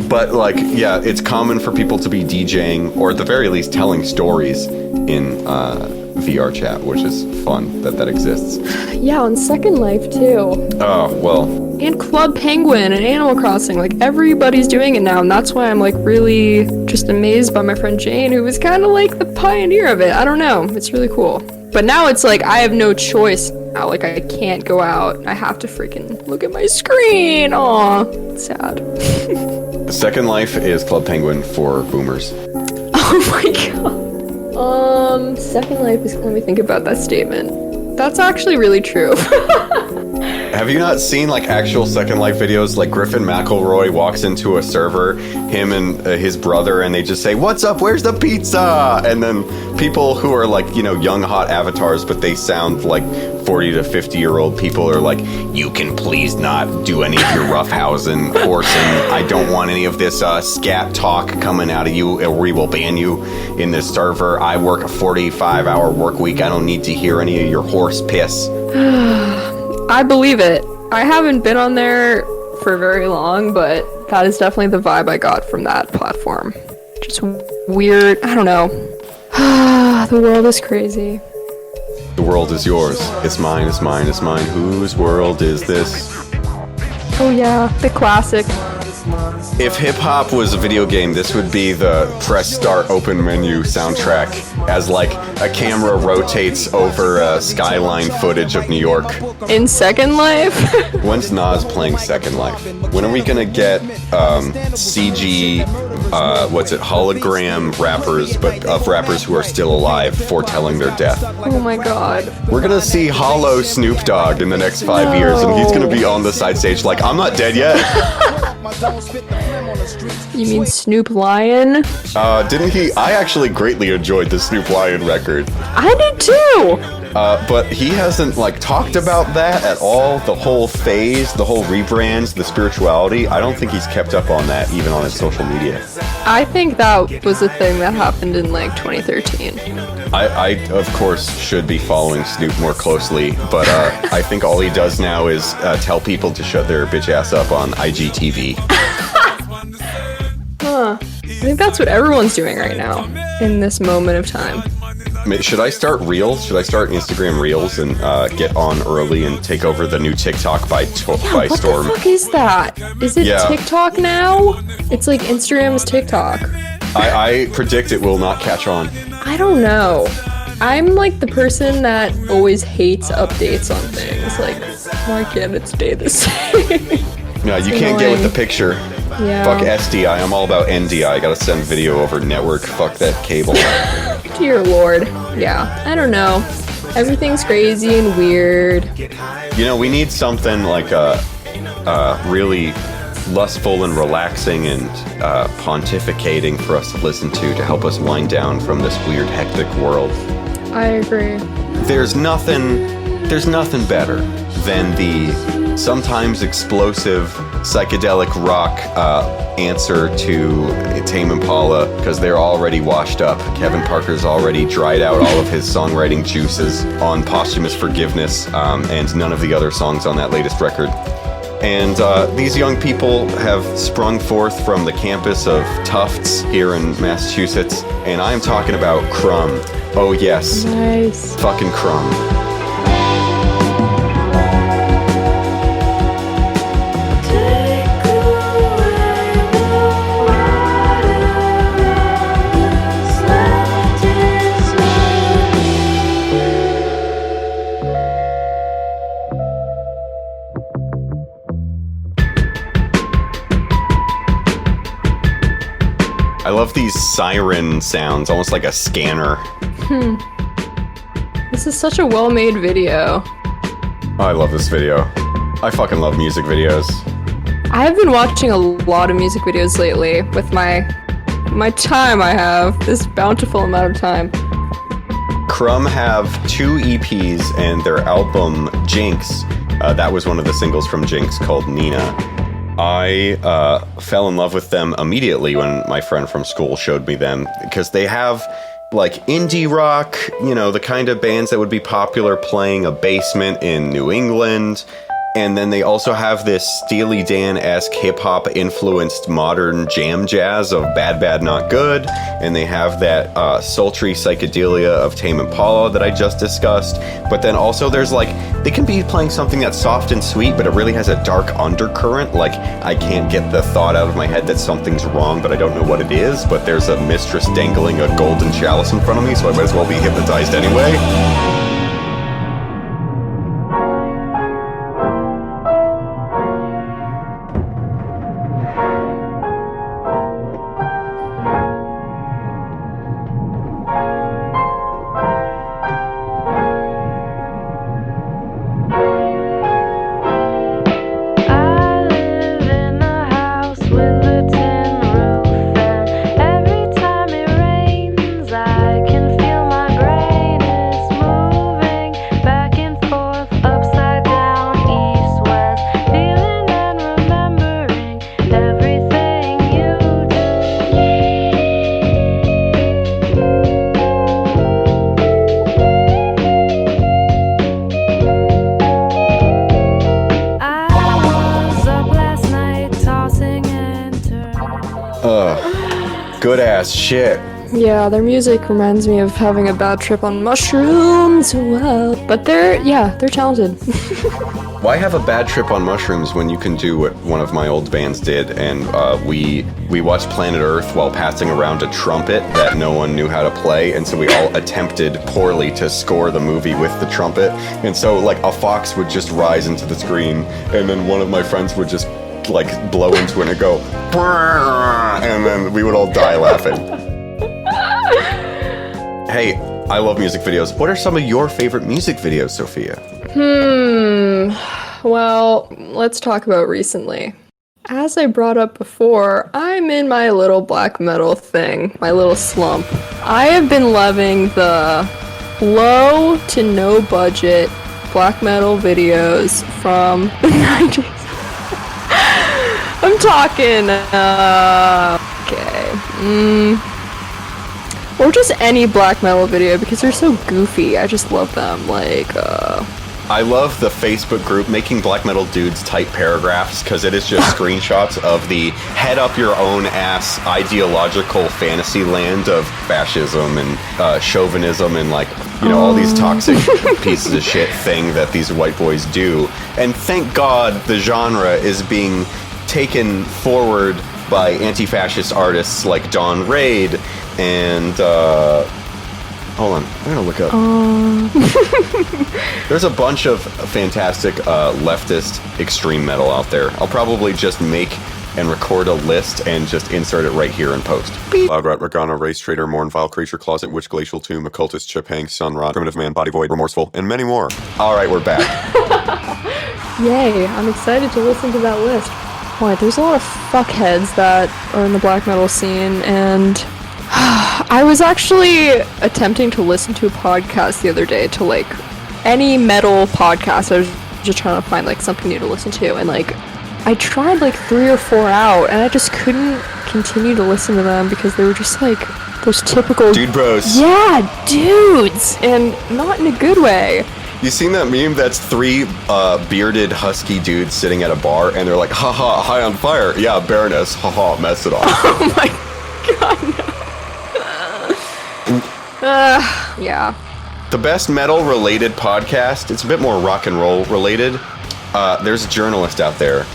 But, like, yeah, it's common for people to be DJing, or at the very least telling stories in VR chat, which is fun that exists. Yeah, on Second Life, too. Oh, well. And Club Penguin and Animal Crossing. Like, everybody's doing it now, and that's why I'm, like, really just amazed by my friend Jane, who was kind of, like, the pioneer of it. I don't know. It's really cool. But now it's like, I have no choice now. Like, I can't go out. I have to freaking look at my screen. Aw, it's sad. Second Life is Club Penguin for boomers. Oh my god. Second Life is, let me think about that statement. That's actually really true. Have you not seen, like, actual Second Life videos? Like, Griffin McElroy walks into a server, him and his brother, and they just say, "What's up? Where's the pizza?" And then people who are, like, you know, young, hot avatars, but they sound like 40 to 50-year-old people are like, "You can please not do any of your roughhousing, horsing. I don't want any of this scat talk coming out of you, or we will ban you in this server. I work a 45-hour work week. I don't need to hear any of your horse piss." I believe it. I haven't been on there for very long, but that is definitely the vibe I got from that platform. Just weird. I don't know. The world is crazy. The world is yours. It's mine, it's mine, it's mine. Whose world is this? Oh yeah, the classic. If hip-hop was a video game, this would be the press start open menu soundtrack as, like, a camera rotates over skyline footage of New York. In Second Life? When's Nas playing Second Life? When are we gonna get CG, hologram rappers, but of rappers who are still alive foretelling their death? Oh my god. We're gonna see hollow Snoop Dogg in the next 5 years, and he's gonna be on the side stage like, "I'm not dead yet." You mean Snoop Lion? Didn't he? I actually greatly enjoyed the Snoop Lion record. I did too! But he hasn't, like, talked about that at all. The whole phase, the whole rebrands, the spirituality. I don't think he's kept up on that, even on his social media. I think that was a thing that happened in, like, 2013. I of course, should be following Snoop more closely, but I think all he does now is tell people to shut their bitch ass up on IGTV. Huh. I think that's what everyone's doing right now, in this moment of time. Should I start Reels? Should I start Instagram Reels and get on early and take over the new TikTok by storm? What the fuck is that? Is it TikTok now? It's like Instagram's TikTok. I predict it will not catch on. I don't know. I'm like the person that always hates updates on things. Like, why can't it stay the same? No, you can't get with the picture. Yeah. Fuck SDI. I'm all about NDI. I gotta send video over network. Fuck that cable. Dear Lord. Yeah. I don't know. Everything's crazy and weird. You know, we need something like really lustful and relaxing and pontificating for us to listen to help us wind down from this weird, hectic world. I agree. There's nothing better than the sometimes explosive psychedelic rock answer to Tame Impala, because they're already washed up. Kevin Parker's already dried out all of his songwriting juices on Posthumous Forgiveness, and none of the other songs on that latest record. And these young people have sprung forth from the campus of Tufts here in Massachusetts, and I'm talking about Crumb. Oh yes. Nice. Fucking Crumb. I love these siren sounds, almost like a scanner. This is such a well-made video. I love this video. I fucking love music videos. I've been watching a lot of music videos lately with my time I have, this bountiful amount of time. Crumb have 2 EPs and their album Jinx, that was one of the singles from Jinx called Nina. I fell in love with them immediately when my friend from school showed me them, because they have like indie rock, you know, the kind of bands that would be popular playing a basement in New England. And then they also have this Steely Dan-esque hip-hop influenced modern jam jazz of Bad Bad Not Good. And they have that sultry psychedelia of Tame Impala that I just discussed. But then also there's like, they can be playing something that's soft and sweet, but it really has a dark undercurrent. Like, I can't get the thought out of my head that something's wrong, but I don't know what it is. But there's a mistress dangling a golden chalice in front of me, so I might as well be hypnotized anyway. Good ass shit. Yeah, their music reminds me of having a bad trip on mushrooms. Well, but they're talented. Why have a bad trip on mushrooms when you can do what one of my old bands did? And we watched Planet Earth while passing around a trumpet that no one knew how to play, and so we all attempted poorly to score the movie with the trumpet. And so like a fox would just rise into the screen, and then one of my friends would just like blow into it and go, and then we would all die laughing. Hey, I love music videos. What are some of your favorite music videos, Sophia? Well, let's talk about recently. As I brought up before, I'm in my little black metal thing, my little slump. I have been loving the low to no budget black metal videos from the 90s. I'm talking, or just any black metal video because they're so goofy. I just love them. I love the Facebook group Making Black Metal Dudes type paragraphs, because it is just screenshots of the head up your own ass ideological fantasy land of fascism and chauvinism and all these toxic pieces of shit thing that these white boys do. And thank God the genre is being taken forward by anti-fascist artists like Dawn Raid and hold on, I'm gonna look up. There's a bunch of fantastic leftist extreme metal out there. I'll probably just make and record a list and just insert it right here in post. Loud Rat, Regana, Race Trader, Morn, Vile Creature, Closet Witch, Glacial Tomb, Occultist, Chip Hank, Sunrod, Primitive Man, Body Void, Remorseful, and many more. Alright, we're back. Yay, I'm excited to listen to that list. Boy, there's a lot of fuckheads that are in the black metal scene, and I was actually attempting to listen to a podcast the other day to any metal podcast. I was just trying to find something new to listen to, and I tried 3 or 4 out, and I just couldn't continue to listen to them because they were just those typical dude bros. Yeah, dudes, and not in a good way. You seen that meme that's 3 bearded husky dudes sitting at a bar and they're like, haha, high on fire. Yeah, Baroness, haha, mess it off. Oh my god, no. Yeah. The best metal related podcast, it's a bit more rock and roll related. There's a journalist out there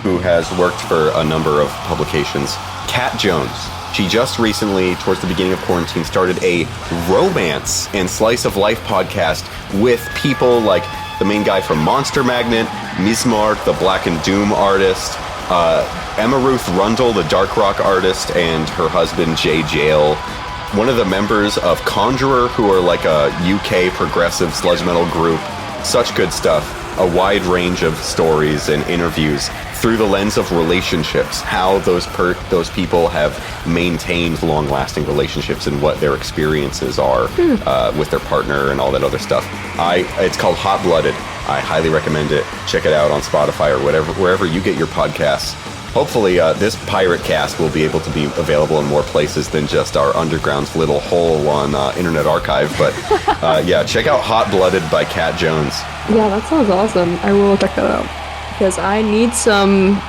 who has worked for a number of publications. Kat Jones. She just recently, towards the beginning of quarantine, started a romance and slice of life podcast with people like the main guy from Monster Magnet, Mismark, the Black and Doom artist, Emma Ruth Rundle, the dark rock artist, and her husband Jay Jail. one of the members of Conjurer, who are like a UK progressive sludge metal group. Such good stuff. A wide range of stories and interviews through the lens of relationships, how those people have maintained long-lasting relationships and what their experiences are with their partner and all that other stuff. It's called Hot Blooded. I highly recommend it. Check it out on Spotify or wherever you get your podcasts. Hopefully, this pirate cast will be able to be available in more places than just our underground's little hole on Internet Archive. But yeah, check out Hot Blooded by Cat Jones. Yeah, that sounds awesome. I will check that out. Because I need some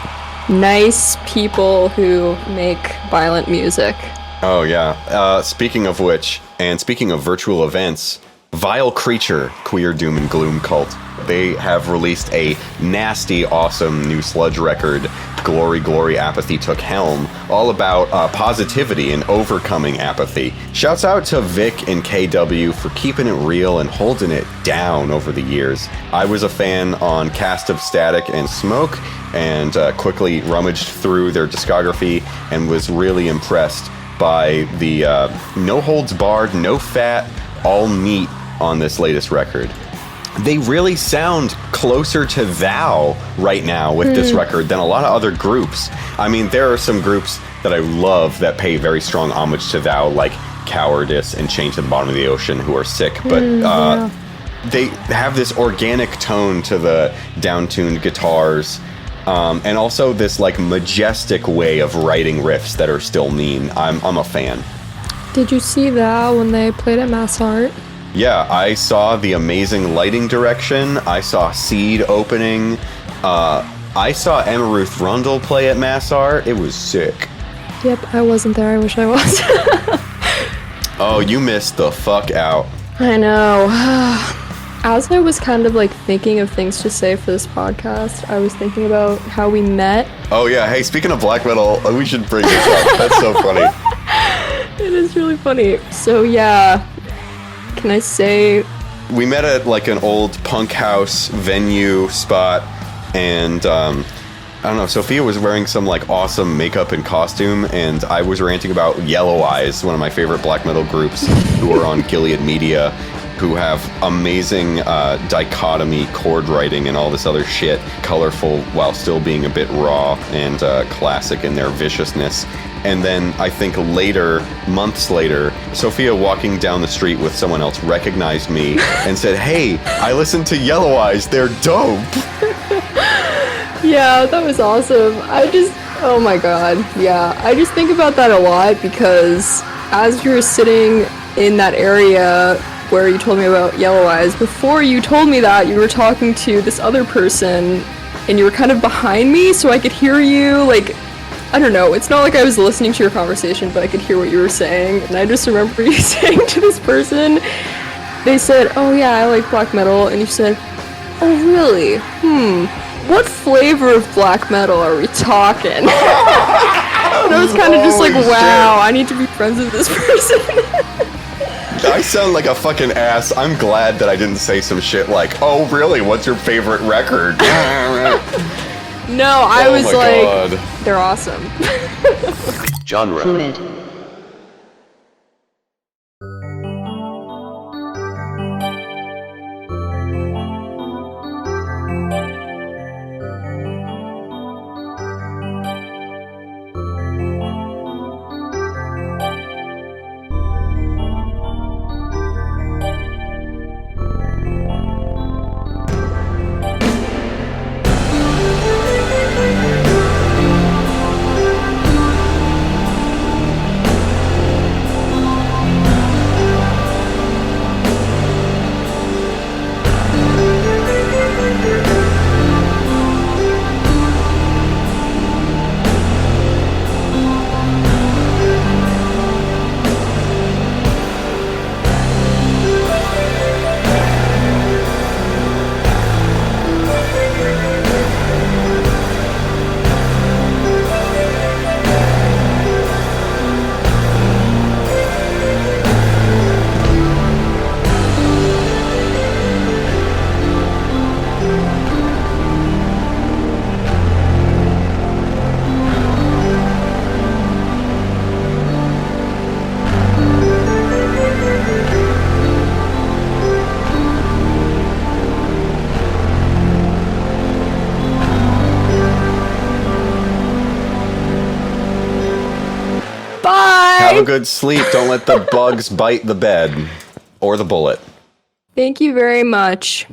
nice people who make violent music. Oh, yeah. Speaking of which, and speaking of virtual events, Vile Creature, Queer Doom and Gloom Cult. They have released a nasty, awesome new sludge record, Glory, Glory, Apathy Took Helm, all about positivity and overcoming apathy. Shouts out to Vic and KW for keeping it real and holding it down over the years. I was a fan on Cast of Static and Smoke, and quickly rummaged through their discography and was really impressed by the no holds barred, no fat, all meat on this latest record. They really sound closer to Thou right now with this record than a lot of other groups. I mean, there are some groups that I love that pay very strong homage to Thou, like Cowardice and Chained to the Bottom of the Ocean, who are sick, but they have this organic tone to the down-tuned guitars, and also this like majestic way of writing riffs that are still mean. I'm a fan. Did you see Thou when they played at Mass Art? Yeah, I saw the amazing lighting direction. I saw Seed opening. I saw Emma Ruth Rundle play at Mass Art. It was sick. Yep, I wasn't there. I wish I was. Oh, you missed the fuck out. I know. As I was kind of like thinking of things to say for this podcast, I was thinking about how we met. Oh yeah, hey, speaking of black metal, we should bring this up. That's so funny. It is really funny. So yeah, can I say... We met at like an old punk house venue spot, and I don't know, Sophia was wearing some like awesome makeup and costume, and I was ranting about Yellow Eyes, one of my favorite black metal groups who are on Gilead Media, who have amazing dichotomy chord writing and all this other shit, colorful while still being a bit raw and classic in their viciousness. And then I think later, months later, Sophia walking down the street with someone else recognized me and said, "Hey, I listened to Yellow Eyes, they're dope." Yeah, that was awesome. Oh my god, yeah. I just think about that a lot because as you were sitting in that area where you told me about Yellow Eyes, before you told me that, you were talking to this other person and you were kind of behind me so I could hear you, like, I don't know, it's not like I was listening to your conversation, but I could hear what you were saying, and I just remember you saying to this person, they said, "Oh yeah, I like black metal," and you said, "Oh really? What flavor of black metal are we talking?" And I was kind of just like, wow, I need to be friends with this person. I sound like a fucking ass. I'm glad that I didn't say some shit like, "Oh really, what's your favorite record?" No, I was like, God. They're awesome. Genre. Fluid. a good sleep. Don't let the bugs bite the bed or the bullet. Thank you very much.